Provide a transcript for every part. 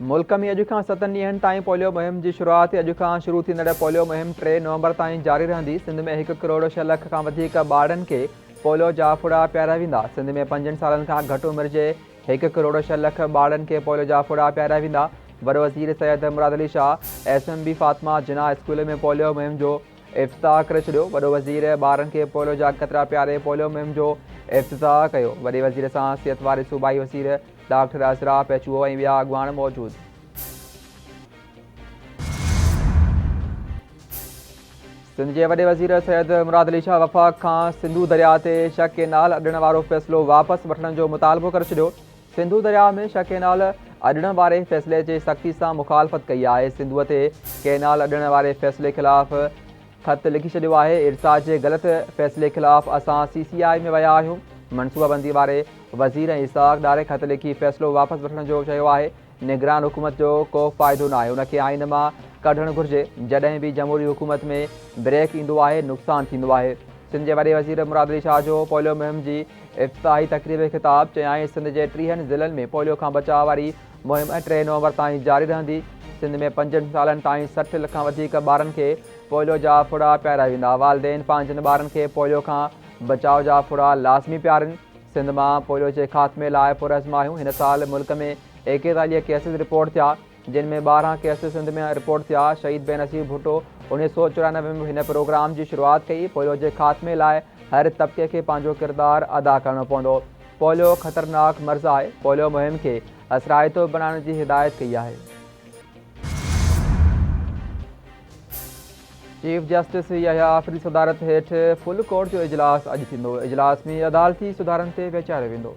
मुल्क में अॼु खां 7 ॾींहनि ताईं पोलियो मुहिम जी शुरूआति। अॼु खां शुरू थींदड़ पोलियो मुहिम 3 नवंबर ताईं जारी रहंदी। सिंध में 1 करोड़ 6 लख खां वधीक ॿारनि खे पोलियो जा फुड़ा पियारिया वेंदा। सिंध में 5 सालनि खां घटि उमिरि जे 1 करोड़ 6 लख ॿारनि खे पोलियो जा फुड़ा पियारिया वेंदा। वॾो वज़ीर सैयद मुराद अली शाह SMB फातिमा जिना स्कूल में पोलियो मुहिम जो इफ़्तिताह करे छॾियो। वॾो वज़ीर ॿारनि खे पोलियो जा क़तरा पियारे पोलियो मुहिम जो इफ़्तिताह कयो। वॾे वज़ीर सां सिहत वारे सूबाई वज़ीर डॉक्टर अज़रा पेचुओ ऐं ॿिया अॻुवान मौजूदु। सिंध जे वॾे वज़ीर सैयद मुराद अली शाह वफ़ाक़ खां सिंधू दरिया ते शह केनाल अॾण वारो फ़ैसिलो वापसि वठण जो मुतालबो करे छॾियो। सिंधू दरिया में शह केनाल अॾण वारे फ़ैसिले जे सख़्ती सां मुखालफ़त कई आहे। सिंधूअ ते केनाल अॾण वारे फ़ैसिले ख़िलाफ़ ख़त लिखी छॾियो आहे। इरसा जे ग़लति फ़ैसिले ख़िलाफ़ असां CCI में विया आहियूं। मनसूबाबंदी वारे वज़ीर इसाक़ ॾारे ख़त लिखी फ़ैसिलो वापसि वठण जो चयो आहे। निगरान हुकूमत जो को फ़ाइदो न आहे, उनखे आइन मां कढणु घुरिजे। जॾहिं बि जमहूरी हुकूमत में ब्रेक ईंदो आहे नुक़सानु थींदो आहे। सिंध जे वॾे वज़ीर मुराद अली शाह जो पोलियो मुहिम जी इफ़्तिताही तक़रीब ख़िताब चयाईं सिंध जे 30 ज़िलनि में पोलियो खां बचाव वारी मुहिम 3 नवंबर ताईं जारी रहंदी। सिंध में 5 सालनि ताईं 60 लख खां वधीक ॿारनि खे पोलियो जा फुड़ा पियारिया वेंदा। वालिदेन पंहिंजनि ॿारनि खे पोलियो खां बचाव जा फुड़ा लाज़मी पियारनि। सिंध मां पोलियो जे ख़ात्मे लाइ पुरज़मायूं। हिन साल मुल्क में 41 केसिस रिपोर्ट थिया, जिन में 12 केस सिंध में रिपोर्ट थिया। शहीद बेनज़ीर भुट्टो 1994 में हिन प्रोग्राम जी शुरूआति कई। पोलियो जे ख़ात्मे लाइ हर तबिके खे पंहिंजो किरदारु अदा करणो पवंदो। पोलियो ख़तरनाक मर्ज़ आहे। पोलियो मुहिम खे असराइतो बणाइण जी हिदायत कई आहे। चीफ जस्टिस यहया आफ़रीदी सदारत हेठि फुल कोर्ट जो इजलास अॼु थींदो। इजलास में अदालती सुधारनि ते वीचारियो वेंदो।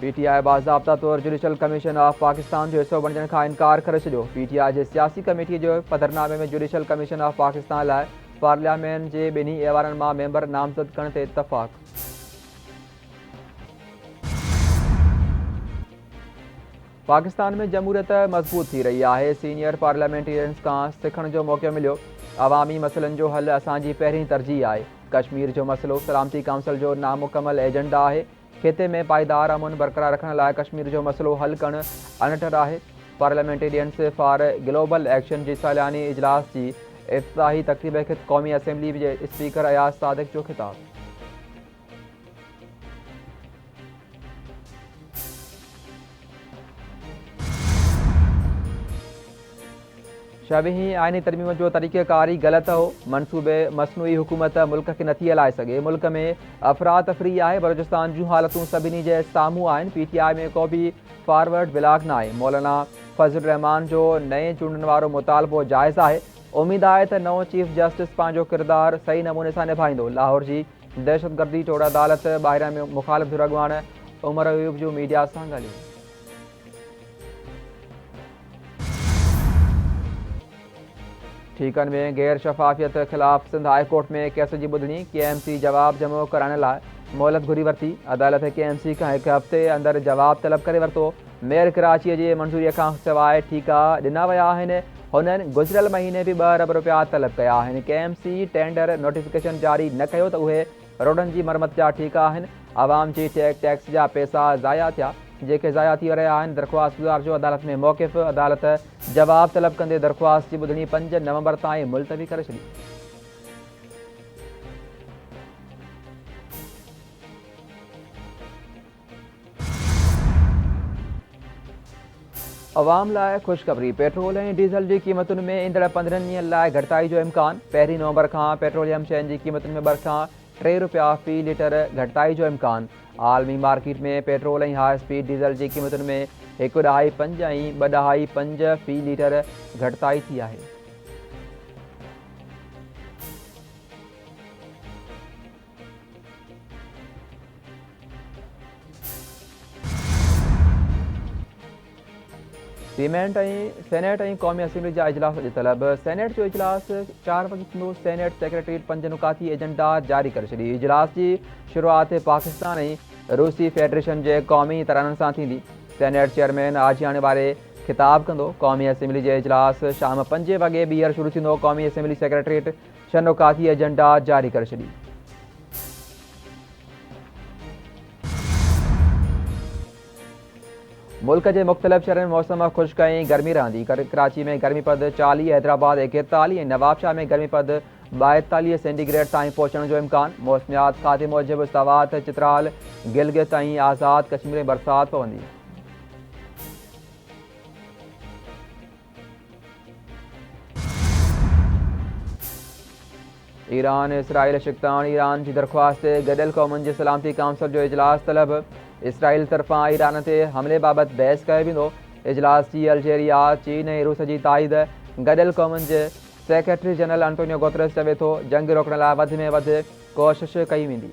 PTI बाज़ाब्ता तौरु जुडिशल कमीशन ऑफ पाकिस्तान जो हिसो बणिजण खां इनकार करे छॾियो। PTI जे सियासी कमेटीअ जो पधरनामे में जुडिशल कमीशन ऑफ पाकिस्तान लाइ पार्लियामेंट जे ॿिन्ही ऐवाननि मां मेंबर नामज़द करण ते इतफ़ाक़। पाकिस्तान में जमहूरियत मज़बूत थी रही आहे। सीनियर पार्लियामेंटेरियंस खां सिखण जो मौक़ो मिलियो। अवामी मसइलनि जो हल असांजी पहिरीं तरजीह आहे। कश्मीर जो मसइलो सलामती काउंसिल जो नामुकमल एजेंडा आहे। ख़िते में पाइदार अमन बरक़रार रखण लाइ कश्मीर जो मसइलो हल करणु अनटर आहे। पार्लियामेंटेरियंस फॉर ग्लोबल एक्शन जी सालियानी इजलास जी इफ़्तिताही तक़रीब खे क़ौमी असेंबली जे स्पीकर अयाज़ सादिक़ जो ख़िताब। शबही आइनी तरमीम जो तरीक़ेकारी ग़लति हो। मनसूबे मसनूई हुकूमत मुल्क खे नथी हलाए सघे। मुल्क में अफ़रा तफ़री आहे। बलोचिस्तान जूं हालतूं सभिनी जे साम्हूं आहिनि। PTI में को बि फॉरवर्ड ब्लॉक न आहे। मौलाना फज़लुर रहमान जो नए चूंडनि वारो मुतालबो जाइज़ आहे। उमीद आहे त नओं चीफ जस्टिस पंहिंजो किरदारु सही नमूने सां निभाईंदो। लाहौर जी दहशतगर्दी टोड़ अदालत ॿाहिरियां में मुखालिफ़ धुर अॻुवान उमर अयूब जूं मीडिया सां ॻाल्हियूं। ठीकनि में गैर शफ़ाफ़ियत ख़िलाफ़ सिंध हाई कोर्ट में केस जी ॿुधणी। KMC जवाब जमो कराइण लाइ मोहलत घुरी वरिती। अदालत KMC खां 1 हफ़्ते अंदरि जवाब तलब करे वरितो। मेयर कराचीअ जे मंज़ूरीअ खां सवाइ ठीका ॾिना विया आहिनि। हुननि गुज़िरियल महीने बि 2 अरब रुपया तलब कया आहिनि। KMC टेंडर नोटिफिकेशन जारी न कयो त उहे रोडनि जी मरमत जा ठीका आहिनि। आवाम जी टैक्स जा पैसा ज़ाया थिया जेके ज़ाया थी रहिया आहिनि। दरख़्वास्त गुज़ार जो अदालत में मौक़िफ़। अदालत जवाब तलब कंदे दरख़्वास्त जी ॿुधणी 5 नवंबर ताईं मुलतवी करे छॾी। अवाम लाइ ख़ुशख़बरी। पेट्रोल ऐं डीज़ल जी क़ीमतुनि में ईंदड़ 15 ॾींहंनि लाइ घटिताई जो इम्कान। 1 नवंबर खां पेट्रोलियम शयुनि जी क़ीमतुनि में 2 खां 3 रुपया फ़ी लीटर घटिताई जो इम्कान। आलमी मार्केट में पेट्रोल ऐं हाई स्पीड डीज़ल जी क़ीमतुनि में 1.5 ऐं 2.5 फ़ी लीटर घटिताई थी आहे। सेनेट ऐं क़ौमी असेंबली जा इजलास अॼु तलब। सेनेट जो इजलास 4 वॻे थींदो। सेनेट सेक्रेटरीट 5 नुकाती एजेंडा जारी करे छॾी। इजलास जी शुरूआति पाकिस्तान ऐं रूसी फेडरेशन जे क़ौमी तराननि सां थींदी। सेनेट चेयरमैन आजियाने वारे ख़िताब कंदो। क़ौमी असेंबली जे इजलास शाम 5 वॻे ॿीहर शुरू थींदो। क़ौमी असेंबली सेक्रेटरीट 6 नुकाती एजेंडा जारी करे छॾी। मुल्क के मुख्तलिफ़ शहरनि में मौसम खुश्क ऐं गर्मी रहंदी। कराची में गर्मीपद 40, हैदराबाद 41 ऐं नवाबशाह में गर्मीपद 42 सेंटीग्रेड ताईं पहुचण जो इम्कान। मौसमियात खाते मूजिबि सवात, चित्राल, गिलगित ऐं आज़ाद कश्मीर में बरसात पवंदी। ईरान इसराइल शिकतान ईरान की दरख्वास्त गडियल क़ौमुनि जी सलामती काउंसिल जो इजलास तलब। इसराइल तरफ़ां ईरान ते हमले बाबति बहस कयो वेंदो। इजलास जी अल्जेरिया, चीन ऐं रूस जी ताईद। गडियल क़ौमुनि जे सेक्रेटरी जनरल एंटोनियो गुतरस चवे थो जंग रोकण लाइ वधि में वधि कोशिश कई वेंदी।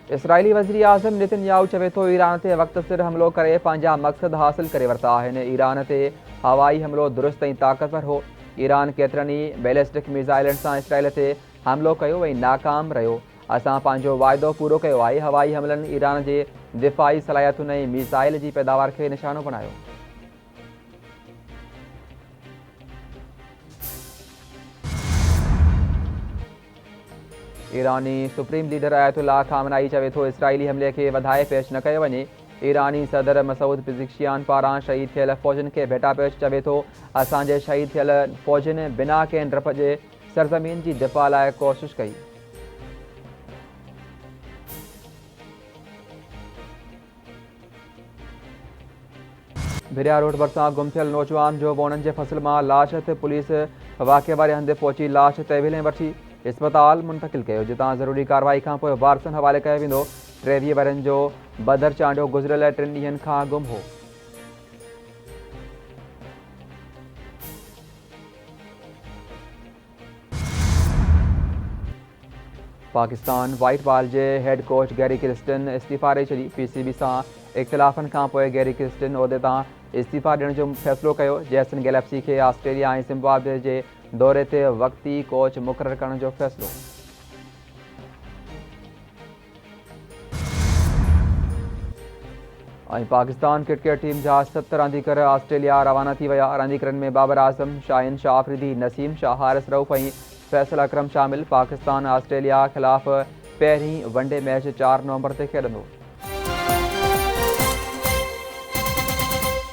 इसराइली वज़ीर आज़म नेतन्याहू चवे थो ईरान ते वक़्त सिर हमलो करे पंहिंजा मक़सद हासिल करे वरिता आहिनि। ईरान ते हवाई हमलो दुरुस्त ऐं ताक़तवर हो। ईरान केतिरनि ई बैलिस्टिक मिसाइलनि सां इसराइल ते हमलो कयो ऐं नाकाम रहियो। असां पंहिंजो वाइदो पूरो कयो आहे। हवाई हमलनि ईरान जे दिफ़ाई सलाहियतुनि ऐं मिसाइल जी पैदावार खे निशानो बणायो। ईरानी सुप्रीम लीडर आयतुल्लाह खामनाई चवे थो इसराइली हमले खे वधाए पेश न कयो वञे। ईरानी सदर मसूद पिज़िशियान पारां शहीद थियल फ़ौजनि खे भेटा पेश चवे थो असांजे शहीद थियल फ़ौजनि बिना कंहिं डप जे सरज़मीन जी दिफ़ा लाइ कोशिश कई। भिरिया रोड भरिसां गुम थियल नौजवान जो बोननि जे फसल मां लाश ते पुलिस वाक़े वारे हंधि पहुची लाश तहवील वठी अस्पताल मुंतकिल कयो, जितां ज़रूरी कार्रवाई खां पोइ वारसनि हवाले कयो वेंदो। 23 वरनि जो बदर चांडियो गुज़िरियल 3 ॾींहंनि खां गुम हो। पाकिस्तान वाइट बॉल जे हेड कोच गैरी क्रिस्टन इस्तीफ़ा ॾेई छॾी। PCB सां इख़्तिलाफ़नि खां पोइ गैरी क्रिस्टन उहिदे तां इस्तीफ़ा ॾियण जो फ़ैसिलो कयो। जैसन गैलेक्सी खे ऑस्ट्रेलिया ऐं ज़िम्बाब्वे जे दौरे ते वक़्ती कोच मुक़ररु करण जो फ़ैसिलो। ऐं पाकिस्तान क्रिकेट टीम जा 7 रांदीगर ऑस्ट्रेलिया रवाना थी विया। रांदीगरनि में बाबर आज़म, शाहिन शाह अफरीदी, नसीम शाह, हारिस रऊफ़ ऐं फैसल अकरम शामिल। पाकिस्तान ऑस्ट्रेलिया ख़िलाफ़ पहिरीं वनडे मैच 4 नवंबर ते खेॾंदो।